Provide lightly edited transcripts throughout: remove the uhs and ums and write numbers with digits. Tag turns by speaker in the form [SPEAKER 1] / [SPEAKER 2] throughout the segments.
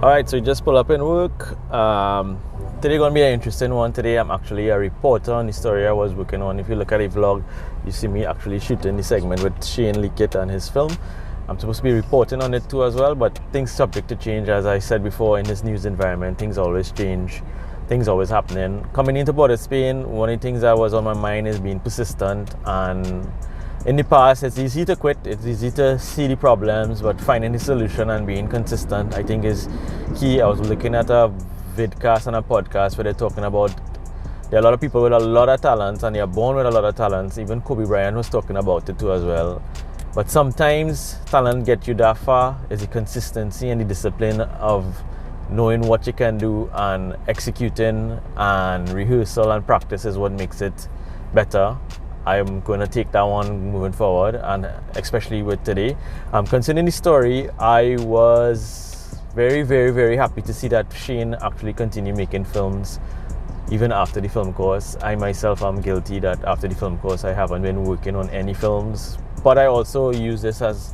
[SPEAKER 1] Alright, so you just pull up in work. Today gonna be an interesting one. Today I'm actually a reporter on the story I was working on. If you look at the vlog, you see me actually shooting the segment with 𝐿𝐴𝐿 and his film. I'm supposed to be reporting on it too as well, but things subject to change. As I said before, in this news environment, things always change. Things always happening. Coming into Port of Spain, one of the things that was on my mind is being persistent. And in the past, it's easy to quit, it's easy to see the problems, but finding the solution and being consistent, I think, is key. I was looking at a vidcast and a podcast where they're talking about there are a lot of people with a lot of talents, and they are born with a lot of talents. Even Kobe Bryant was talking about it too as well. But sometimes talent gets you that far. Is the consistency and the discipline of knowing what you can do and executing, and rehearsal and practice is what makes it better. I'm going to take that one moving forward, and especially with today. Concerning the story, I was very happy to see that Shane actually continue making films even after the film course. I myself am guilty that after the film course I haven't been working on any films, but I also use this as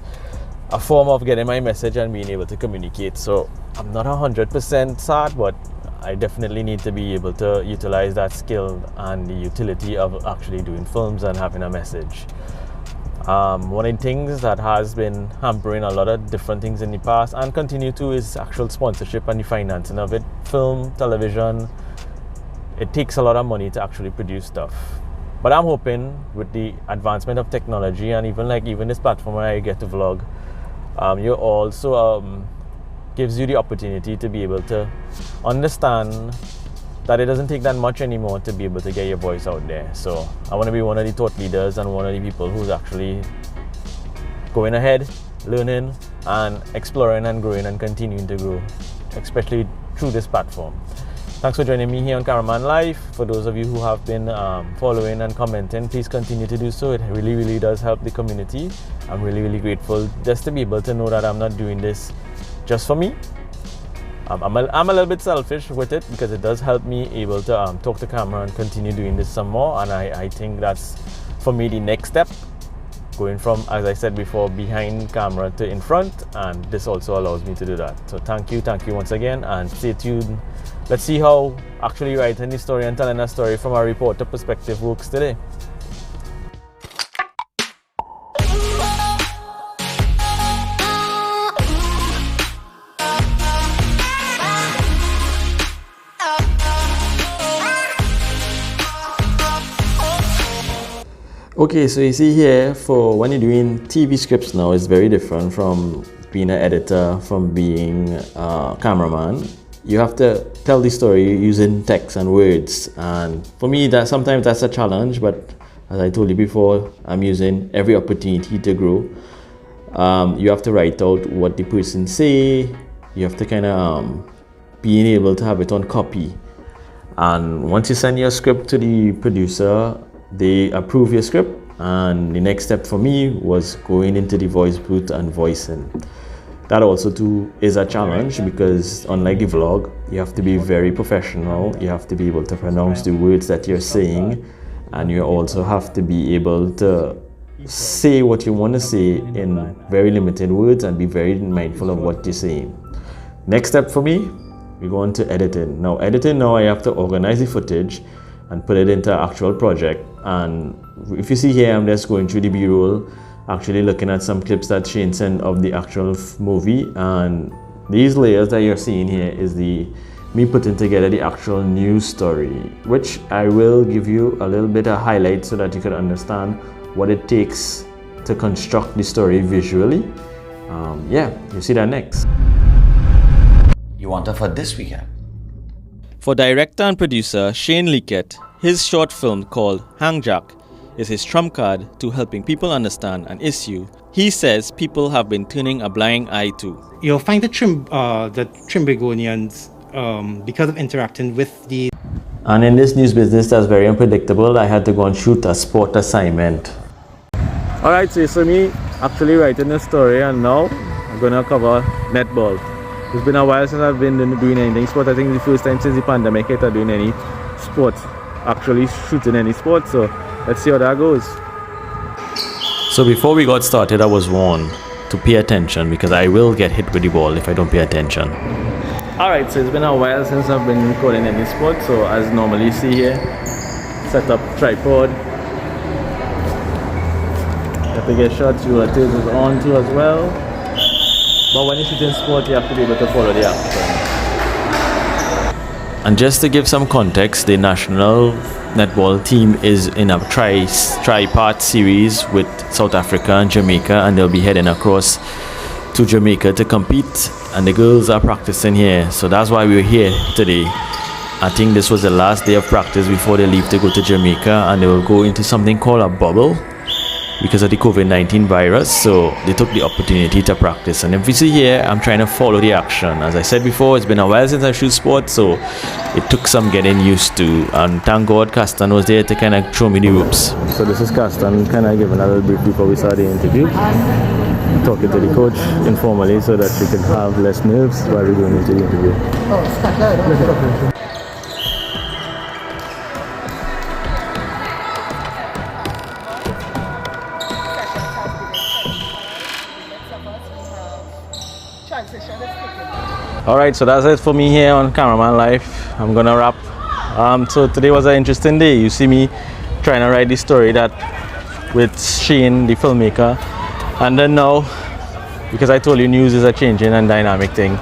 [SPEAKER 1] a form of getting my message and being able to communicate. So I'm not 100% sad, but I definitely need to be able to utilize that skill and the utility of actually doing films and having a message. One of the things that has been hampering a lot of different things in the past and continue to is actual sponsorship and the financing of it. Film, television, it takes a lot of money to actually produce stuff. But I'm hoping with the advancement of technology and even this platform where I get to vlog, you also gives you the opportunity to be able to understand that it doesn't take that much anymore to be able to get your voice out there. So I want to be one of the thought leaders and one of the people who's actually going ahead, learning and exploring and growing and continuing to grow, especially through this platform. Thanks for joining me here on Cameraman Life. For those of you who have been following and commenting, please continue to do so. It really does help the community. I'm really grateful just to be able to know that I'm not doing this just for me. I'm a little bit selfish with it because it does help me able to talk to camera and continue doing this some more, and I think that's for me the next step, going from, as I said before, behind camera to in front, and this also allows me to do that. So thank you once again, and stay tuned. Let's see how actually writing the story and telling a story from a reporter perspective works today. Okay, so you see here, for when you're doing TV scripts now, it's very different from being an editor, from being a cameraman. You have to tell the story using text and words, and for me sometimes that's a challenge, but as I told you before, I'm using every opportunity to grow. You have to write out what the person say, you have to kind of being able to have it on copy, and once you send your script to the producer, they approve your script, and the next step for me was going into the voice booth and voicing. That also too is a challenge because unlike the vlog, you have to be very professional, you have to be able to pronounce the words that you're saying, and you also have to be able to say what you want to say in very limited words and be very mindful of what you're saying. Next step for me, we go on to editing. Now I have to organize the footage and put it into an actual project, and if you see here, I'm just going through the B-roll, actually looking at some clips that Shane sent of the actual movie, and these layers that you're seeing here is me putting together the actual news story, which I will give you a little bit of highlight so that you can understand what it takes to construct the story visually. Yeah, you see that next.
[SPEAKER 2] You want her for this weekend?
[SPEAKER 1] For director and producer Shane 𝐿𝐴𝐿, his short film called 𝐻𝐭 is his trump card to helping people understand an issue he says people have been turning a blind eye to.
[SPEAKER 3] You'll find the Trimbergonians because of interacting with the...
[SPEAKER 1] And in this news business that's very unpredictable, I had to go and shoot a sport assignment. Alright, so it's for me actually writing a story, and now I'm gonna cover netball. It's been a while since I've been doing anything sport. I think the first time since the pandemic I'm doing any sports, actually shooting any sport, so let's see how that goes. So before we got started, I was warned to pay attention because I will get hit with the ball if I don't pay attention. Alright, so it's been a while since I've been recording any sport, so as normally you see here, set up tripod. You have to get shots, relatives is on too as well. But when you're shooting sport, you have to be able to follow the action. And just to give some context, the national netball team is in a tri-part series with South Africa and Jamaica, and they'll be heading across to Jamaica to compete, and the girls are practicing here, so that's why we're here today. I think this was the last day of practice before they leave to go to Jamaica, and they will go into something called a bubble because of the COVID-19 virus, so they took the opportunity to practice. And if you see here, I'm trying to follow the action. As I said before, it's been a while since I shoot sports, so it took some getting used to, and thank God Castan was there to kind of show me the ropes. So this is Castan kind of giving a little brief before we start the interview, talking to the coach informally so that we can have less nerves while we're going into the interview. Alright, so that's it for me here on Cameraman Life. I'm gonna wrap. So today was an interesting day. You see me trying to write the story that with Shane, the filmmaker, and then now, because I told you news is a changing and dynamic thing,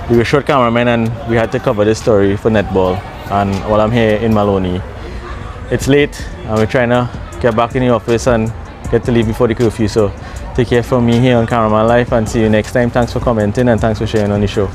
[SPEAKER 1] we were short cameramen and we had to cover this story for netball. And while I'm here in Maloney, it's late and we're trying to get back in the office and get to leave before the curfew. So take care from me here on Cameraman Life, and see you next time. Thanks for commenting and thanks for sharing on the show.